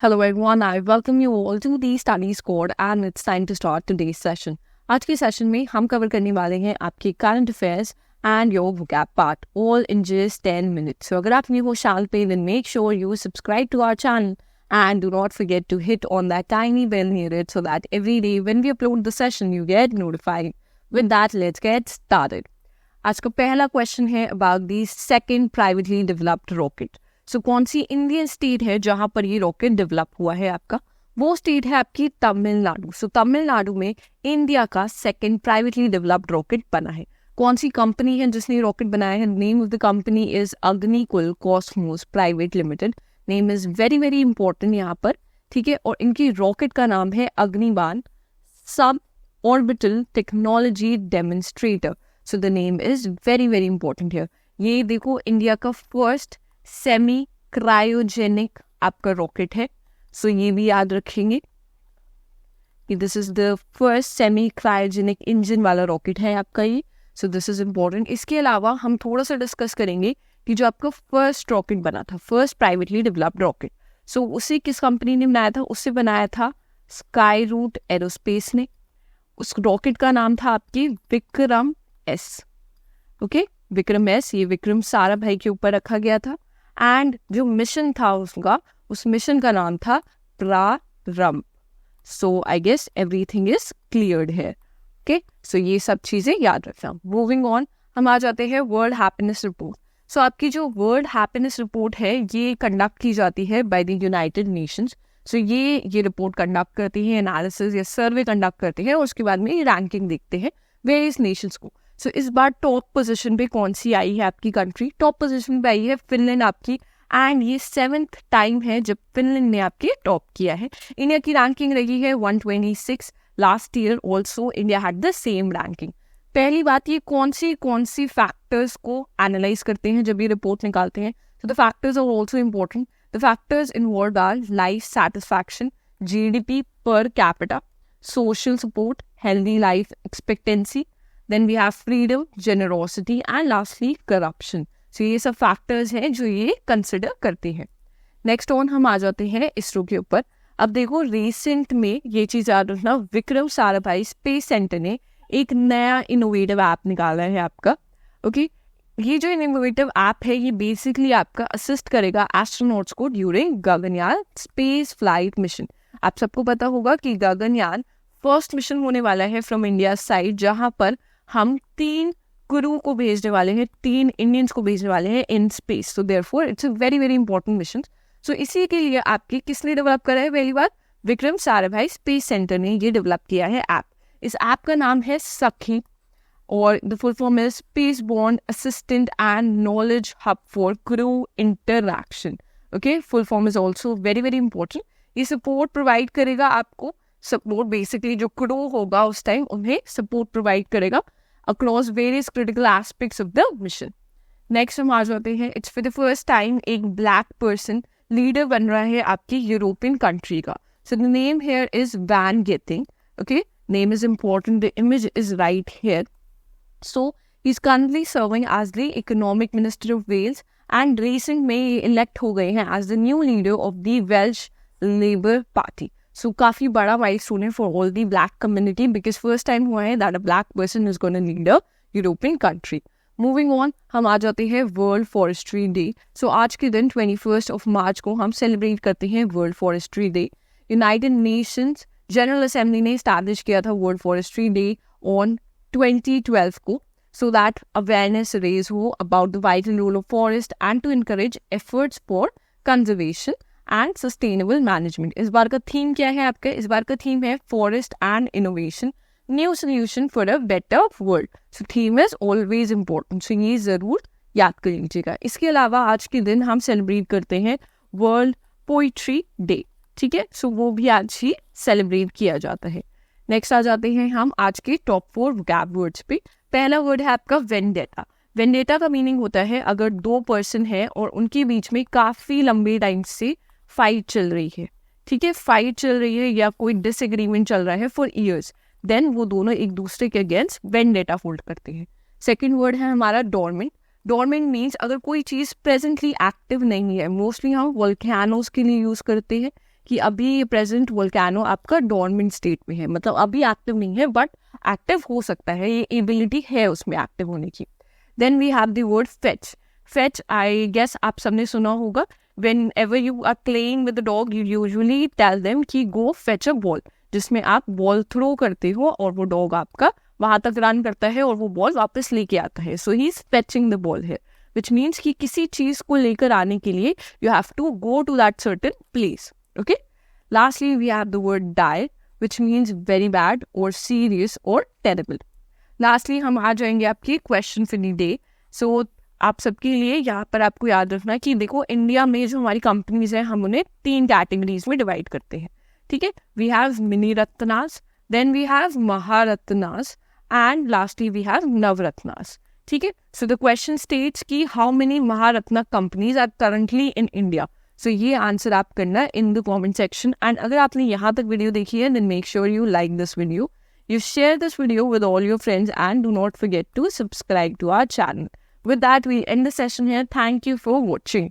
Hello everyone, I welcome you all to the Study Squad and it's time to start today's session. आज के session में हम cover करने वाले हैं आपके current affairs and your vocab part all in just 10 minutes. So अगर आप न्यू हो चैनल पे then make sure you subscribe to our channel and do not forget to hit on that tiny bell near it so that every day when we upload the session you get notified. With that, let's get started. आज का पहला question है about the second privately developed rocket. सो कौन सी Indian state है जहां पर ये rocket develop हुआ है आपका? वो स्टेट है आपकी तमिलनाडु. सो तमिलनाडु में इंडिया का सेकंड प्राइवेटली डेवलप्ड रॉकेट बना है. कौन सी कंपनी है जिसने रॉकेट बनाया है? Name of the company is Agnikul Cosmos private limited. Name is very very important यहाँ पर, ठीक है. और इनकी रॉकेट का नाम है Agnibaan sub orbital technology demonstrator. So the name is very very important here. ये देखो इंडिया का फर्स्ट सेमी क्रायोजेनिक आपका रॉकेट है. सो ये भी याद रखेंगे कि this is the first semi cryogenic engine वाला रॉकेट है आपका ये. So this is important. इसके अलावा हम थोड़ा सा डिस्कस करेंगे कि जो आपका फर्स्ट रॉकेट बना था, फर्स्ट प्राइवेटली डेवलप्ड रॉकेट, सो उसे किस कंपनी ने बनाया था? उससे बनाया था स्काई रूट एरोस्पेस ने. उस रॉकेट का नाम था आपकी Vikram S. Okay, Vikram S. ये विक्रम साराभाई के ऊपर रखा गया था. एंड जो मिशन था उसका, उस मिशन का नाम था Prarambh. So I guess everything is cleared है. ओके, सो ये सब चीजें याद रखना. मूविंग ऑन, हम आ जाते हैं वर्ल्ड हैप्पीनेस रिपोर्ट. सो आपकी जो वर्ल्ड हैप्पीनेस रिपोर्ट है ये कंडक्ट की जाती है बाय द यूनाइटेड नेशंस. सो ये रिपोर्ट कंडक्ट करती है, एनालिसिस या सर्वे कंडक्ट करती है और उसके बाद में रैंकिंग देखते हैं वेरियस नेशंस को. सो इस बार टॉप पोजीशन पे कौन सी आई है आपकी कंट्री? टॉप पोजीशन पे आई है फिनलैंड आपकी. एंड ये 7th टाइम है जब फिनलैंड ने आपके टॉप किया है. इंडिया की रैंकिंग रही है 126. Last year also India had the same ranking. पहली बात, ये कौन सी फैक्टर्स को एनालाइज करते हैं जब ये रिपोर्ट निकालते हैं? So the factors are also important. The factors involved are life satisfaction, GDP per capita, social support, healthy life expectancy, then we have freedom, generosity and lastly corruption. So ये सब factors हैं जो ये consider करते हैं. Next on हम आ जाते हैं इसरो के ऊपर. अब देखो recent में ये चीज़ याद रखना, विक्रम साराभाई स्पेस सेंटर ने एक नया इनोवेटिव ऐप निकाला है आपका. ओके, ये जो इनोवेटिव ऐप है ये बेसिकली आपका असिस्ट करेगा एस्ट्रोनॉट्स को during Gaganyaan space flight mission. आप सबको पता होगा कि गगनयान फर्स्ट मिशन होने वाला है फ्रॉम इंडिया साइड, जहाँ पर हम 3 क्रू को भेजने वाले हैं, 3 इंडियंस को भेजने वाले हैं in space. So therefore it's a very very important mission. So इसी के लिए आपके किसने डेवलप करा है? पहली बार विक्रम साराभाई स्पेस सेंटर ने ये डेवलप किया है ऐप. इस ऐप का नाम है सखी और the full form is space born assistant and knowledge hub for crew interaction. Okay, full form is also very very important. ये सपोर्ट प्रोवाइड करेगा आपको. सपोर्ट बेसिकली जो क्रू होगा उस टाइम उन्हें सपोर्ट प्रोवाइड करेगा across various critical aspects of the mission. Next हम आ जाते हैं, it's for the first time एक black person leader बन रहा है आपकी यूरोपियन कंट्री का. So the name here is Van Geeting. Okay, name is important. The image is right here. So he's currently serving as the economic minister of Wales and recent में ये elect हो गए हैं as the new leader of the Welsh Labour Party. So काफी बड़ा milestone है for all the black community because first time हुआ है that a black person is gonna lead a European country. Moving on, हम आ जाते हैं world forestry day. सो आज के दिन 21 मार्च को हम सेलिब्रेट करते हैं world forestry day. United Nations General Assembly ने स्टैब्लिश किया था वर्ल्ड फॉरेस्ट्री डे ऑन 2012 को, सो दैट अवेयरनेस रेज हो about the vital role of forest and to encourage efforts for conservation and sustainable management. इस बार का theme क्या है आपका? इस बार का थीम है forest and innovation, new solution for a better world. So theme is always important. So ये जरूर याद कर लीजिएगा. इसके अलावा आज के दिन हम सेलिब्रेट करते हैं वर्ल्ड पोइट्री डे. ठीक है, सो वो भी आज ही सेलिब्रेट किया जाता है. नेक्स्ट आ जाते हैं हम आज के टॉप 4 वोकैब वर्ड्स पे. पहला वर्ड है आपका वेंडेटा. वेंडेटा का मीनिंग होता है अगर 2 पर्सन है और उनके बीच में काफी लंबे टाइम से फाइट चल रही है. ठीक है, फाइट चल रही है या कोई डिसएग्रीमेंट चल रहा है फॉर ईयर्स, देन वो दोनों एक दूसरे के अगेंस्ट वेंडेटा होल्ड करते हैं. सेकंड वर्ड है हमारा डोरमेंट. डोरमेंट मीन्स अगर कोई चीज़ प्रेजेंटली एक्टिव नहीं है. मोस्टली हम वोल्केनोज के लिए यूज़ करते हैं कि अभी प्रेजेंट वोल्केनो आपका डॉर्मेंट स्टेट में है, मतलब अभी एक्टिव नहीं है बट एक्टिव हो सकता है, ये एबिलिटी है उसमें एक्टिव होने की. Then we have the word fetch. Fetch I guess आप सबने सुना होगा. Whenever you are playing with the dog, you usually tell them कि go fetch a ball, जिसमें आप बॉल थ्रो करते हो और वो डॉग आपका वहां तक रन करता है और वो बॉल वापस लेके आता है. So he is fetching the ball है, विच मीन्स कि किसी चीज को लेकर आने के लिए you have to go to that certain place. Okay. Lastly we have the word dire, which means very bad और सीरियस और टेरेबल. लास्टली हम आ जाएंगे आपके question for the day. So आप सबके लिए यहाँ पर आपको याद रखना कि देखो इंडिया में जो हमारी कंपनीज हैं हम उन्हें 3 कैटेगरीज में डिवाइड करते हैं. ठीक है. We have mini Ratnas, then we have Maharatnas and lastly we have Navratnas. ठीक है. सो द क्वेश्चन स्टेट्स कि how many Maharatna companies are currently in India. So ये आंसर आप करना in the comment section. And अगर आपने यहाँ तक वीडियो देखी है then make sure you like this video, you share this video with all your friends, and do not forget to subscribe to our channel. With that, we end the session here. Thank you for watching.